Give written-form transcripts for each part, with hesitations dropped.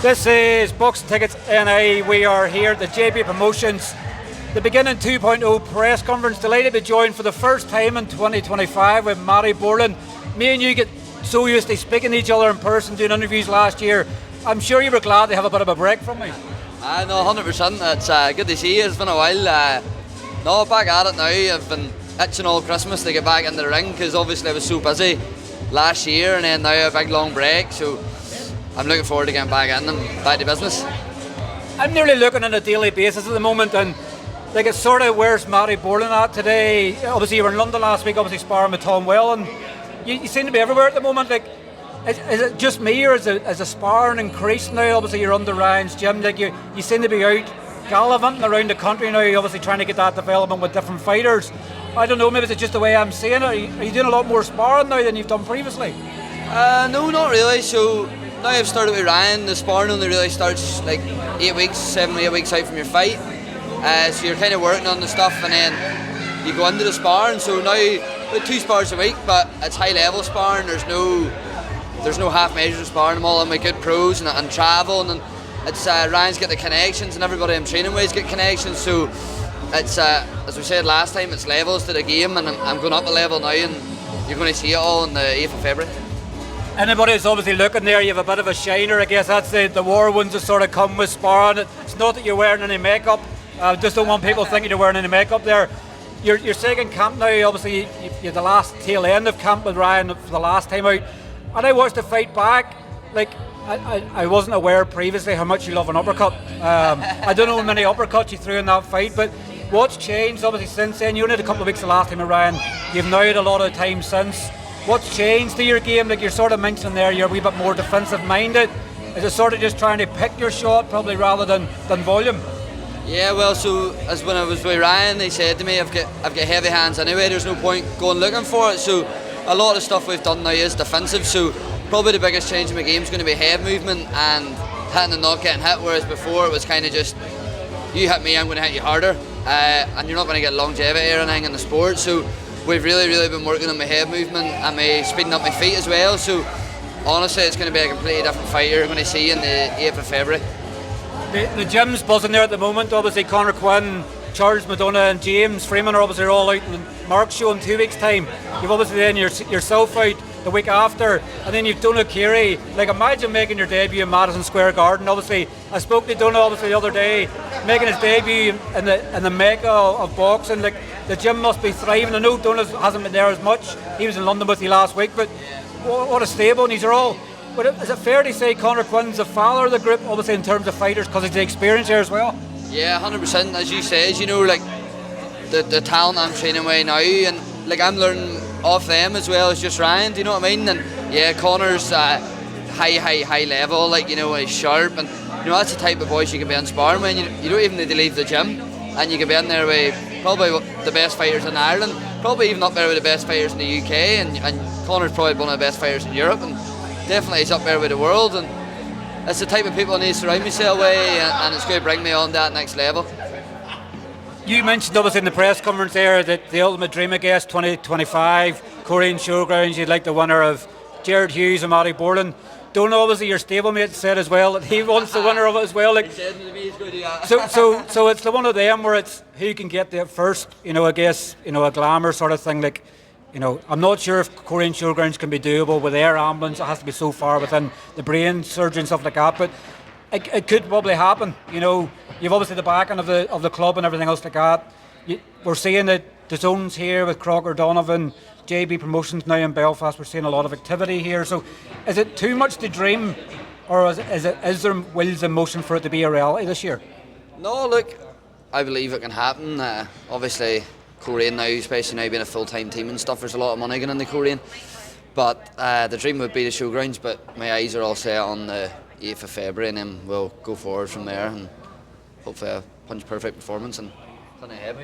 This is Books and Tickets NI. We are here at the JB Promotions, the Beginning 2.0 press conference. Delighted to be joined for the first time in 2025 with Matty Boreland. Me and you get so used to speaking to each other in person, doing interviews last year. I'm sure you were glad to have a bit of a break from me. No, 100%. It's good to see you. It's been a while. No, back at it now. I've been itching all Christmas to get back into the ring because obviously I was so busy last year, and then now a big long break. So I'm looking forward to getting back in and back to business. I'm nearly looking on a daily basis at the moment, and like it's sort of where's Matty Boreland at today. Obviously you were in London last week, obviously sparring with Tom Well, and you seem to be everywhere at the moment. Like, is it just me, or is the sparring increased now? Obviously you're under Ryan's gym. Like you seem to be out gallivanting around the country now, obviously trying to get that development with different fighters. I don't know, maybe it's just the way I'm seeing it. Are you doing a lot more sparring now than you've done previously? No, not really. So now I've started with Ryan. The sparring only really starts like 8 weeks, 7 or 8 weeks out from your fight. So you're kind of working on the stuff, and then you go into the sparring. So now with 2 spars a week, but it's high level sparring. There's no half measures of sparring. I'm all in with good pros and travel, and it's Ryan's got the connections, and everybody I'm training with get connections. So it's as we said last time, it's levels to the game, and I'm going up a level now, and you're going to see it all on the 8th of February. Anybody who's obviously looking there, you have a bit of a shiner. I guess that's the war ones that sort of come with sparring. It's not that you're wearing any makeup. I just don't want people thinking you're wearing any makeup there. You're second camp now. Obviously, you're the last tail end of camp with Ryan for the last time out. And I watched the fight back. Like, I wasn't aware previously how much you love an uppercut. I don't know how many uppercuts you threw in that fight, but what's changed obviously since then? You only had a couple of weeks the last time with Ryan. You've now had a lot of time since. What's changed to your game? Like you're sort of mentioning there, you're a wee bit more defensive minded. Is it sort of just trying to pick your shot probably rather than volume? Yeah, well, so as when I was with Ryan, they said to me, I've got heavy hands anyway. There's no point going looking for it. So a lot of stuff we've done now is defensive. So probably the biggest change in my game is going to be head movement and hitting and not getting hit. Whereas before it was kind of just you hit me, I'm going to hit you harder, and you're not going to get longevity or anything in the sport. So we've really been working on my head movement and my speeding up my feet as well. So honestly, it's going to be a completely different fight you're going to see in the 8th of February. The gym's buzzing there at the moment. Obviously Conor, Quinn, Charles, Donagh and James Freeman are obviously all out in Mark's show in 2 weeks time. You've obviously then yourself out the week after, and then you've Donagh, Keary. Like imagine making your debut in Madison Square Garden. Obviously I spoke to Donagh obviously the other day, making his debut in the mecca of boxing. Like the gym must be thriving. I know Donagh hasn't been there as much. He was in London with you last week, but what a stable, and these are all. But is it fair to say Conor Quinn's the father of the group, obviously in terms of fighters, because he's the experience here as well? Yeah, 100%. As you said, you know, like the talent I'm training with now, and like I'm learning off them as well as just Ryan. Do you know what I mean? And yeah, Conor's high level. Like, you know, he's sharp, and you know that's the type of boys you can be inspiring when you don't even need to leave the gym, and you can be in there with probably the best fighters in Ireland, probably even up there with the best fighters in the UK, and Conor's probably one of the best fighters in Europe, and definitely he's up there with the world, and it's the type of people I need to surround myself with, and it's going to bring me on that next level. You mentioned obviously in the press conference there that the ultimate dream, I guess, 2025 Coleraine Showgrounds, you'd like the winner of Gerard Hughes and Matty Boreland. Donagh, obviously your stablemate said as well that he wants the winner of it as well. Like, he said to me he's going to do that. So it's the one of them where it's who can get there first. You know, I guess, you know, a glamour sort of thing. Like, you know, I'm not sure if Coleraine Showgrounds can be doable with air ambulance. It has to be so far within the brain surgery and stuff like that. But it could probably happen. You know, you've obviously the backing of the club and everything else like that. We're seeing that the zones here with Crocker, Donovan, JB Promotions now in Belfast. We're seeing a lot of activity here. So, is it too much to dream, or is there wheels in motion for it to be a reality this year? No, look, I believe it can happen. Obviously, Coleraine now, especially now being a full-time team and stuff, there's a lot of money going into Coleraine. But the dream would be the Showgrounds, but my eyes are all set on the 8th of February, and then we'll go forward from there and hopefully a punch-perfect performance and ahead.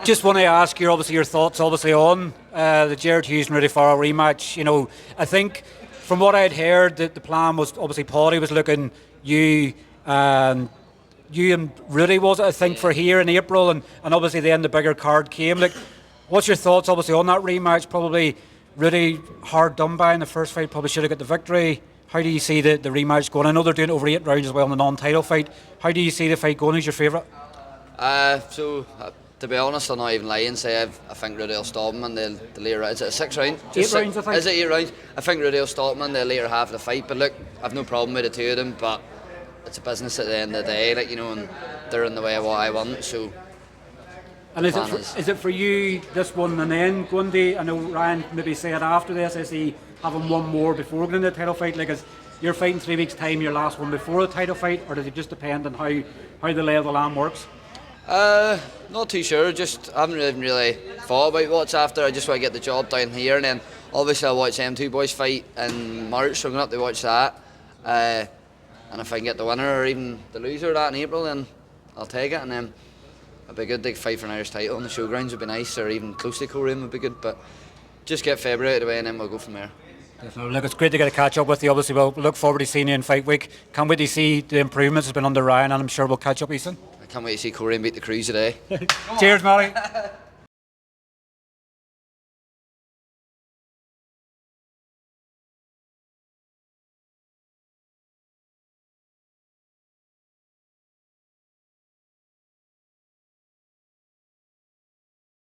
Just want to ask you, obviously, your thoughts obviously on the Gerard Hughes and Rudy Farrell rematch. You know, I think from what I'd heard, that the plan was obviously Paddy was looking you and Rudy was it, I think, for here in April, and obviously then the bigger card came. Like, what's your thoughts obviously on that rematch? Probably Rudy hard done by in the first fight, probably should have got the victory. How do you see the rematch going? I know they're doing it over 8 rounds as well in the non-title fight. How do you see the fight going? Who's your favourite? To be honest, I'm not even lying. Say I think Rudy will stop him and they'll later. Is it a 6 round? 8 rounds, I think. Is it 8 rounds? I think Rudy will stop him and they'll later have the fight. But look, I've no problem with the two of them. But it's a business at the end of the day, like, you know, and they're in the way of what I want. So. And is it for you this one and then going to? I know Ryan maybe said after this, is he having one more before going into the title fight? Like, is you're fighting 3 weeks' time, your last one before the title fight, or does it just depend on how the lay of the land works? Not too sure. Just I haven't even really thought about what's after. I just want to get the job down here, and then obviously I'll watch them two boys fight in March, so I'm going to have to watch that. And if I can get the winner or even the loser of that in April, then I'll take it. And then it'd be a good big fight for an Irish title on the showgrounds would be nice, or even close to coleraine would be good. But just get February out of the way, and then we'll go from there. Look, it's great to get a catch up with you. Obviously, we'll look forward to seeing you in fight week. Can't wait to see the improvements that's been under Ryan, and I'm sure we'll catch up with you soon. I can't wait to see coleraine beat the Crews today. Cheers, Matty.